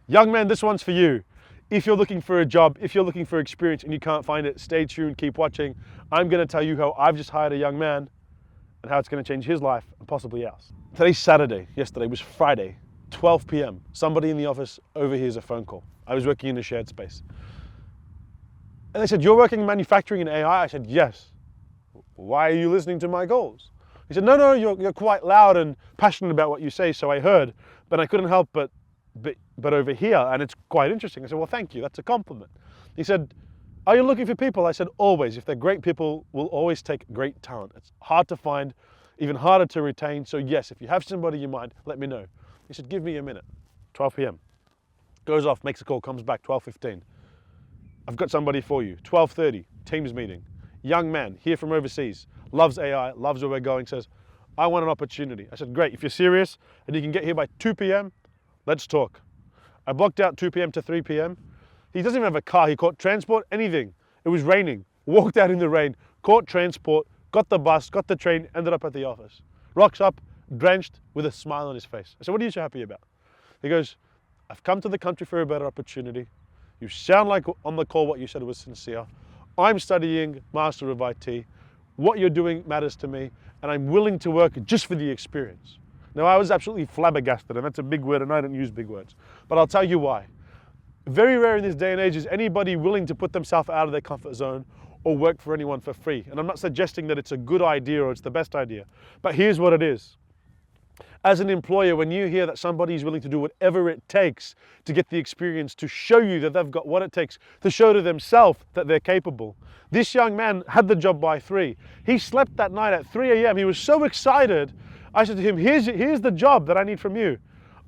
Young man, this one's for you. If you're looking for a job, if you're looking for experience and you can't find it, stay tuned, keep watching. I'm going to tell you how I've just hired a young man and how it's going to change his life and possibly ours. Today's Saturday. Yesterday was Friday, 12 p.m. Somebody in the office overhears a phone call. I was working in a shared space. And they said, "You're working in manufacturing and AI?" I said, "Yes." "Why are you listening to my calls?" He said, no, you're quite loud and passionate about what you say, so I heard, but I couldn't help but overhear, and it's quite interesting. I said, "Well, thank you, that's a compliment." He said, "Are you looking for people?" I said, "Always. If they're great people, we'll always take great talent. It's hard to find, even harder to retain, so yes, if you have somebody in mind, let me know." He said, "Give me a minute." 12 p.m. Goes off, makes a call, comes back, 12:15. "I've got somebody for you." 12:30, Teams meeting. Young man, here from overseas, loves AI, loves where we're going, says, "I want an opportunity." I said, "Great, if you're serious and you can get here by 2 p.m., let's talk." I blocked out 2 p.m. to 3 p.m. He doesn't even have a car, he caught transport, anything. It was raining, walked out in the rain, caught transport, got the bus, got the train, ended up at the office. Rocks up, drenched, with a smile on his face. I said, "What are you so happy about?" He goes, "I've come to the country for a better opportunity. You sound like on the call what you said was sincere. I'm studying Master of IT. What you're doing matters to me, and I'm willing to work just for the experience." Now, I was absolutely flabbergasted, and that's a big word, and I don't use big words. But I'll tell you why. Very rare in this day and age is anybody willing to put themselves out of their comfort zone or work for anyone for free. And I'm not suggesting that it's a good idea or it's the best idea, but here's what it is. As an employer, when you hear that somebody is willing to do whatever it takes to get the experience, to show you that they've got what it takes, to show to themselves that they're capable. This young man had the job by 3. He slept that night at 3 a.m. He was so excited. I said to him, here's the job that I need from you.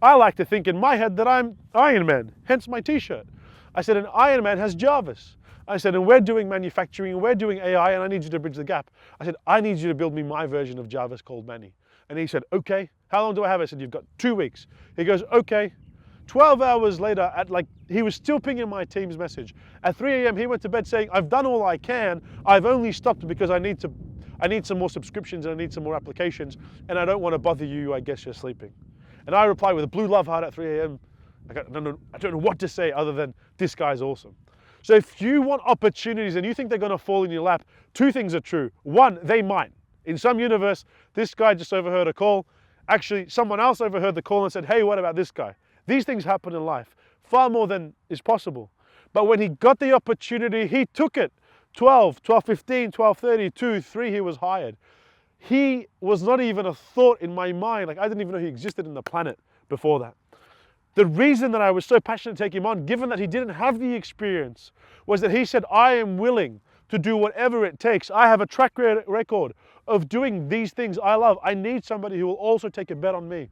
I like to think in my head that I'm Iron Man, hence my t-shirt. I said, an Iron Man has Jarvis. I said, and we're doing manufacturing, and we're doing AI, and I need you to bridge the gap. I said, I need you to build me my version of Jarvis called Manny. And he said, okay. How long do I have? I said, you've got 2 weeks. He goes, okay. 12 hours later, he was still pinging my Teams message. At 3 a.m., he went to bed saying, I've done all I can. I've only stopped because I need some more subscriptions and I need some more applications, and I don't want to bother you. I guess you're sleeping. And I replied with a blue love heart at 3 a.m. I don't know what to say other than this guy's awesome. So if you want opportunities and you think they're going to fall in your lap, 2 things are true. 1, they might. In some universe, this guy just overheard a call. Actually, someone else overheard the call and said, hey, what about this guy? These things happen in life, far more than is possible. But when he got the opportunity, he took it. 12, 12:15, 12:30, 2, 3, he was hired. He was not even a thought in my mind. Like, I didn't even know he existed in the planet before that. The reason that I was so passionate to take him on, given that he didn't have the experience, was that he said, I am willing to do whatever it takes. I have a track record of doing these things I love. I need somebody who will also take a bet on me.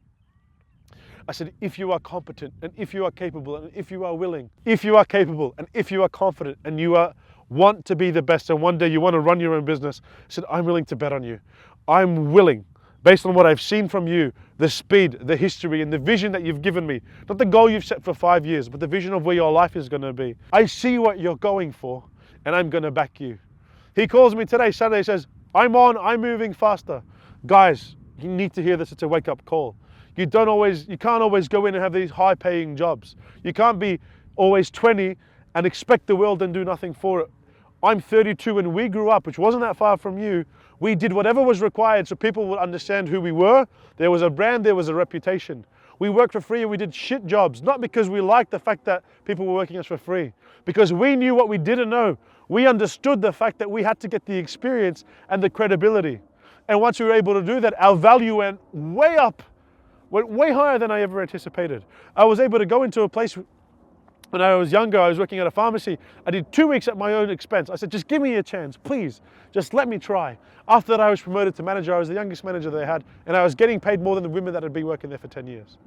I said, if you are competent, and if you are capable, and if you are willing, if you are capable, and if you are confident, and you want to be the best, and one day you want to run your own business, I said, I'm willing to bet on you. I'm willing, based on what I've seen from you, the speed, the history, and the vision that you've given me, not the goal you've set for 5 years, but the vision of where your life is going to be. I see what you're going for, and I'm going to back you. He calls me today, Saturday, says, I'm moving faster. Guys, you need to hear this. It's a wake-up call. You can't always go in and have these high-paying jobs. You can't be always 20 and expect the world and do nothing for it. I'm 32 and we grew up, which wasn't that far from you. We did whatever was required so people would understand who we were. There was a brand, there was a reputation. We worked for free and we did shit jobs, not because we liked the fact that people were working us for free, because we knew what we didn't know. We understood the fact that we had to get the experience and the credibility. And once we were able to do that, our value went way up, went way higher than I ever anticipated. I was able to go into a place. When I was younger, I was working at a pharmacy. I did 2 weeks at my own expense. I said, just give me a chance, please. Just let me try. After that, I was promoted to manager. I was the youngest manager they had, and I was getting paid more than the women that had been working there for 10 years.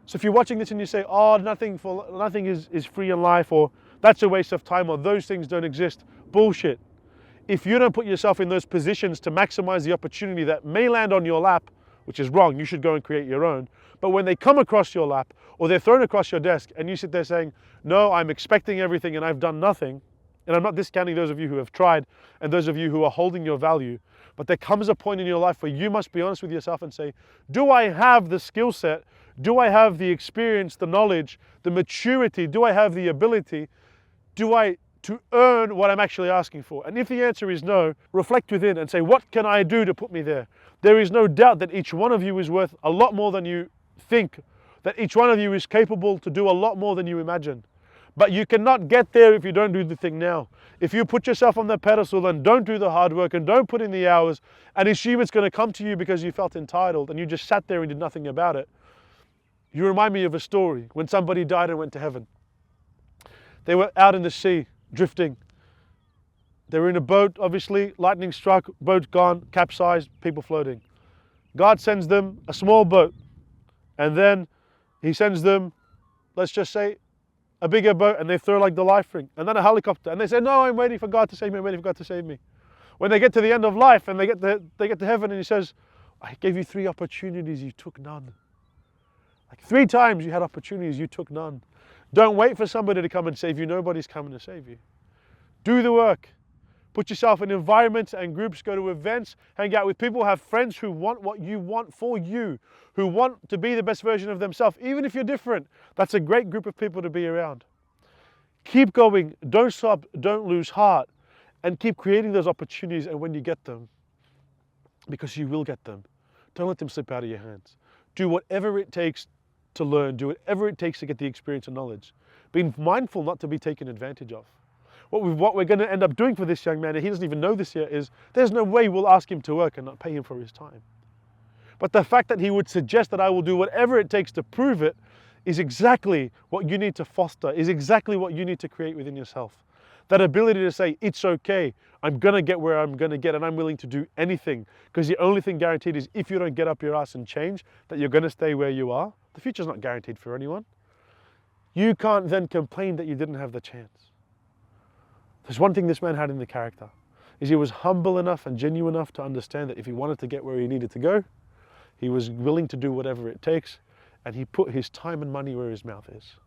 So if you're watching this and you say, oh, nothing is free in life, or that's a waste of time, or those things don't exist, bullshit. If you don't put yourself in those positions to maximize the opportunity that may land on your lap, which is wrong, you should go and create your own. But when they come across your lap or they're thrown across your desk and you sit there saying, no, I'm expecting everything and I've done nothing, and I'm not discounting those of you who have tried and those of you who are holding your value, But there comes a point in your life where you must be honest with yourself and say, do I have the skill set? Do I have the experience, the knowledge, the maturity? Do I have the ability? To earn what I'm actually asking for? And if the answer is no, reflect within and say, what can I do to put me there? There is no doubt that each one of you is worth a lot more than you think, that each one of you is capable to do a lot more than you imagine. But you cannot get there if you don't do the thing now. If you put yourself on the pedestal and don't do the hard work and don't put in the hours and assume it's going to come to you because you felt entitled and you just sat there and did nothing about it, you remind me of a story when somebody died and went to heaven. They were out in the sea, drifting. They were in a boat, obviously, lightning struck, boat gone, capsized, people floating. God sends them a small boat, and then he sends them, let's just say, a bigger boat, and they throw like the life ring, and then a helicopter, and they say, no, I'm waiting for God to save me, I'm waiting for God to save me. When they get to the end of life and they get to heaven, and he says, I gave you 3 opportunities, you took none. Like 3 times you had opportunities, you took none. Don't wait for somebody to come and save you. Nobody's coming to save you. Do the work. Put yourself in environments and groups, go to events, hang out with people, have friends who want what you want for you, who want to be the best version of themselves, even if you're different. That's a great group of people to be around. Keep going, don't stop, don't lose heart, and keep creating those opportunities. And when you get them, because you will get them, don't let them slip out of your hands. Do whatever it takes to learn, do whatever it takes to get the experience and knowledge. Being mindful not to be taken advantage of. What we're going to end up doing for this young man, and he doesn't even know this yet, is there's no way we'll ask him to work and not pay him for his time. But the fact that he would suggest that I will do whatever it takes to prove it is exactly what you need to foster, is exactly what you need to create within yourself. That ability to say, it's okay, I'm going to get where I'm going to get, and I'm willing to do anything. Because the only thing guaranteed is if you don't get up your ass and change, that you're going to stay where you are. The future's not guaranteed for anyone. You can't then complain that you didn't have the chance. There's one thing this man had in the character, is he was humble enough and genuine enough to understand that if he wanted to get where he needed to go, he was willing to do whatever it takes, and he put his time and money where his mouth is.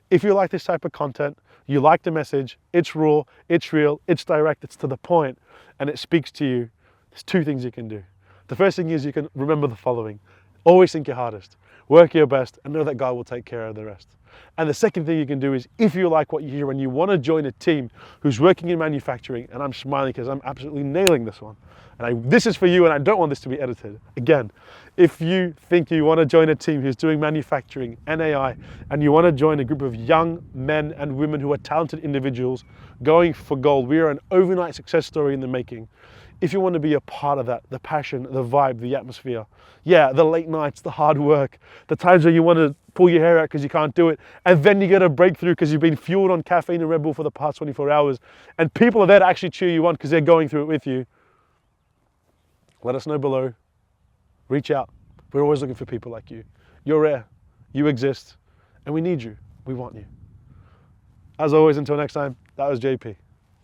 If you like this type of content, you like the message, it's raw, it's real, it's direct, it's to the point, and it speaks to you, there's 2 things you can do. The first thing is you can remember the following. Always think your hardest, work your best, and know that God will take care of the rest. And the second thing you can do is, if you like what you hear and you want to join a team who's working in manufacturing, and I'm smiling because I'm absolutely nailing this one, and this is for you, and I don't want this to be edited. Again, if you think you want to join a team who's doing manufacturing and AI, and you want to join a group of young men and women who are talented individuals going for gold, we are an overnight success story in the making. If you want to be a part of that, the passion, the vibe, the atmosphere, yeah, the late nights, the hard work, the times where you want to pull your hair out because you can't do it, and then you get a breakthrough because you've been fueled on caffeine and Red Bull for the past 24 hours, and people are there to actually cheer you on because they're going through it with you, let us know below. Reach out. We're always looking for people like you. You're rare. You exist. And we need you. We want you. As always, until next time, that was JP.